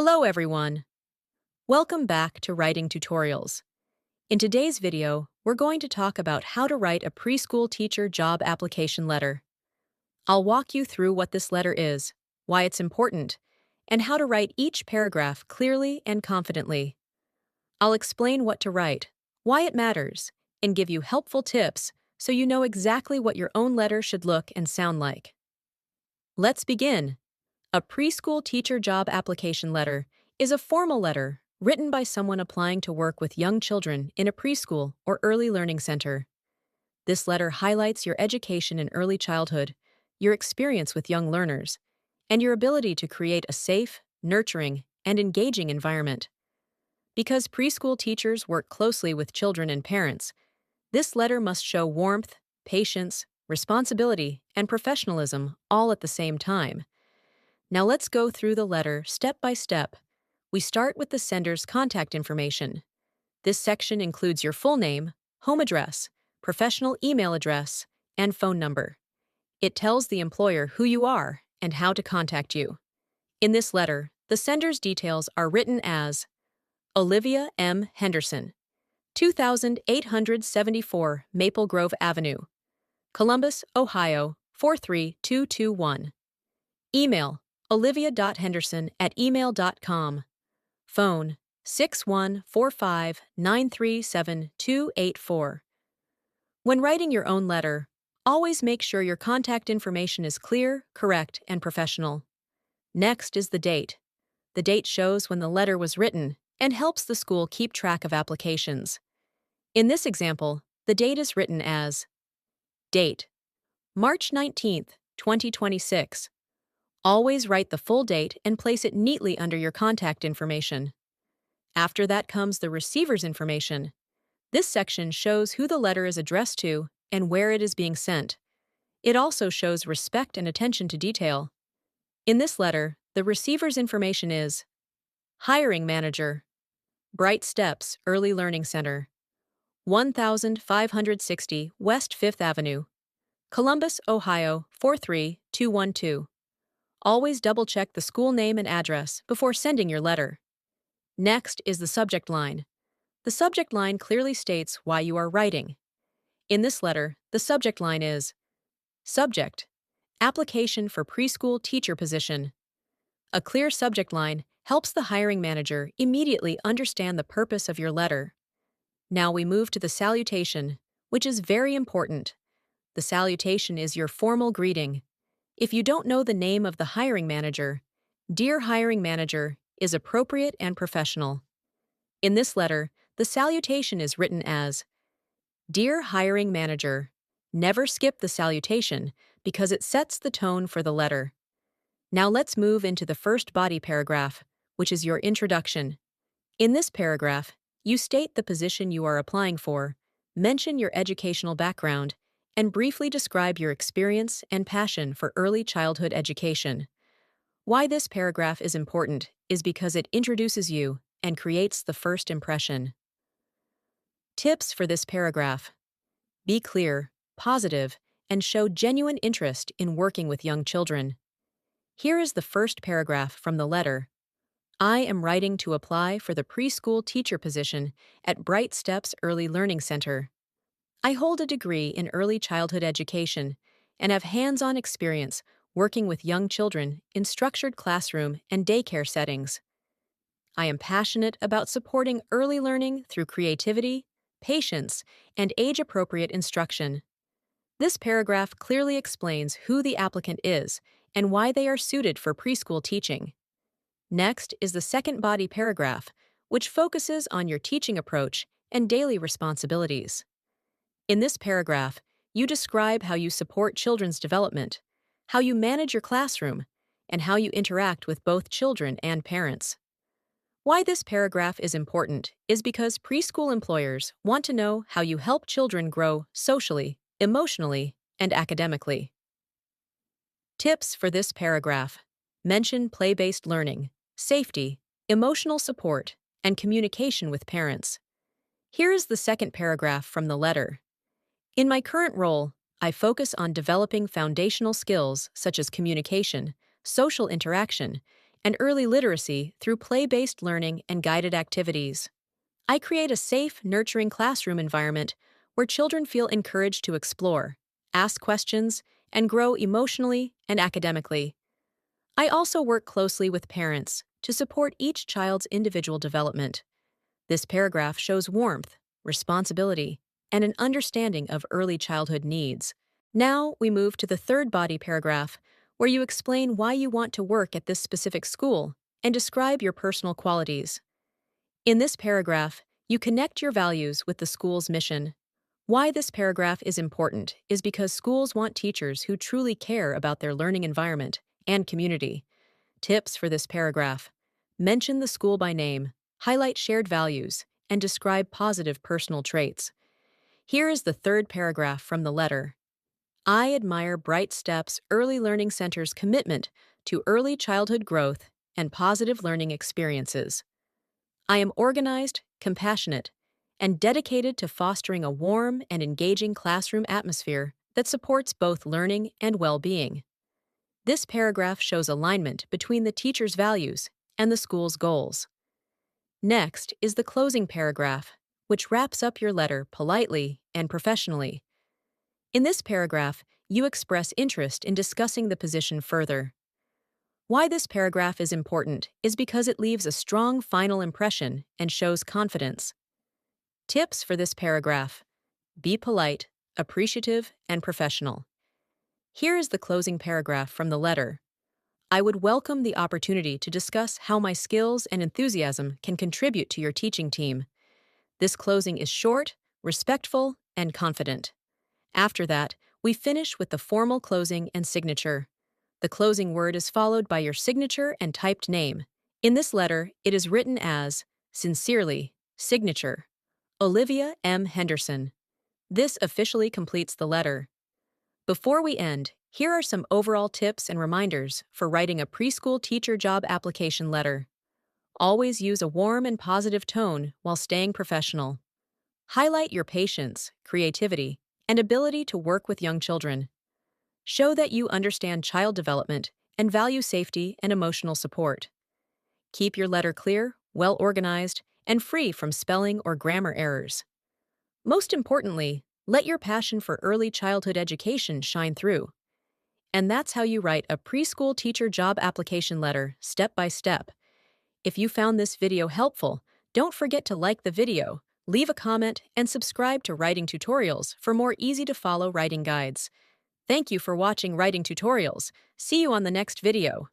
Hello everyone! Welcome back to Writing Tutorials. In today's video, we're going to talk about how to write a preschool teacher job application letter. I'll walk you through what this letter is, why it's important, and how to write each paragraph clearly and confidently. I'll explain what to write, why it matters, and give you helpful tips so you know exactly what your own letter should look and sound like. Let's begin. A preschool teacher job application letter is a formal letter written by someone applying to work with young children in a preschool or early learning center. This letter highlights your education in early childhood, your experience with young learners, and your ability to create a safe, nurturing, and engaging environment. Because preschool teachers work closely with children and parents, this letter must show warmth, patience, responsibility, and professionalism all at the same time. Now let's go through the letter step by step. We start with the sender's contact information. This section includes your full name, home address, professional email address, and phone number. It tells the employer who you are and how to contact you. In this letter, the sender's details are written as Olivia M. Henderson, 2874 Maple Grove Avenue, Columbus, Ohio 43221. Email olivia.henderson@email.com. Phone 6145937284. When writing your own letter, always make sure your contact information is clear, correct, and professional. Next is the date. The date shows when the letter was written and helps the school keep track of applications. In this example, the date is written as Date March 19th, 2026. Always write the full date and place it neatly under your contact information. After that comes the receiver's information. This section shows who the letter is addressed to and where it is being sent. It also shows respect and attention to detail. In this letter, the receiver's information is Hiring Manager, Bright Steps Early Learning Center, 1560 West 5th Avenue, Columbus, Ohio 43212. Always double-check the school name and address before sending your letter. Next is the subject line. The subject line clearly states why you are writing. In this letter, the subject line is Subject: Application for Preschool Teacher Position. A clear subject line helps the hiring manager immediately understand the purpose of your letter. Now we move to the salutation, which is very important. The salutation is your formal greeting. If you don't know the name of the hiring manager, Dear Hiring Manager is appropriate and professional. In this letter, the salutation is written as Dear Hiring Manager. Never skip the salutation because it sets the tone for the letter. Now let's move into the first body paragraph, which is your introduction. In this paragraph, you state the position you are applying for, mention your educational background, and briefly describe your experience and passion for early childhood education. Why this paragraph is important is because it introduces you and creates the first impression. Tips for this paragraph: be clear, positive, and show genuine interest in working with young children. Here is the first paragraph from the letter. I am writing to apply for the preschool teacher position at Bright Steps Early Learning Center. I hold a degree in early childhood education and have hands-on experience working with young children in structured classroom and daycare settings. I am passionate about supporting early learning through creativity, patience, and age-appropriate instruction. This paragraph clearly explains who the applicant is and why they are suited for preschool teaching. Next is the second body paragraph, which focuses on your teaching approach and daily responsibilities. In this paragraph, you describe how you support children's development, how you manage your classroom, and how you interact with both children and parents. Why this paragraph is important is because preschool employers want to know how you help children grow socially, emotionally, and academically. Tips for this paragraph: mention play-based learning, safety, emotional support, and communication with parents. Here is the second paragraph from the letter. In my current role, I focus on developing foundational skills such as communication, social interaction, and early literacy through play-based learning and guided activities. I create a safe, nurturing classroom environment where children feel encouraged to explore, ask questions, and grow emotionally and academically. I also work closely with parents to support each child's individual development. This paragraph shows warmth, responsibility, and an understanding of early childhood needs. Now we move to the third body paragraph, where you explain why you want to work at this specific school and describe your personal qualities. In this paragraph, you connect your values with the school's mission. Why this paragraph is important is because schools want teachers who truly care about their learning environment and community. Tips for this paragraph: mention the school by name, highlight shared values, and describe positive personal traits. Here is the third paragraph from the letter. I admire Bright Steps Early Learning Center's commitment to early childhood growth and positive learning experiences. I am organized, compassionate, and dedicated to fostering a warm and engaging classroom atmosphere that supports both learning and well-being. This paragraph shows alignment between the teacher's values and the school's goals. Next is the closing paragraph, which wraps up your letter politely and professionally. In this paragraph, you express interest in discussing the position further. Why this paragraph is important is because it leaves a strong final impression and shows confidence. Tips for this paragraph: be polite, appreciative, and professional. Here is the closing paragraph from the letter. I would welcome the opportunity to discuss how my skills and enthusiasm can contribute to your teaching team. This closing is short, respectful, and confident. After that, we finish with the formal closing and signature. The closing word is followed by your signature and typed name. In this letter, it is written as, sincerely, signature, Olivia M. Henderson. This officially completes the letter. Before we end, here are some overall tips and reminders for writing a preschool teacher job application letter. Always use a warm and positive tone while staying professional. Highlight your patience, creativity, and ability to work with young children. Show that you understand child development and value safety and emotional support. Keep your letter clear, well-organized, and free from spelling or grammar errors. Most importantly, let your passion for early childhood education shine through. And that's how you write a preschool teacher job application letter, step by step. If you found this video helpful, don't forget to like the video, leave a comment, and subscribe to Writing Tutorials for more easy-to-follow writing guides. Thank you for watching Writing Tutorials. See you on the next video.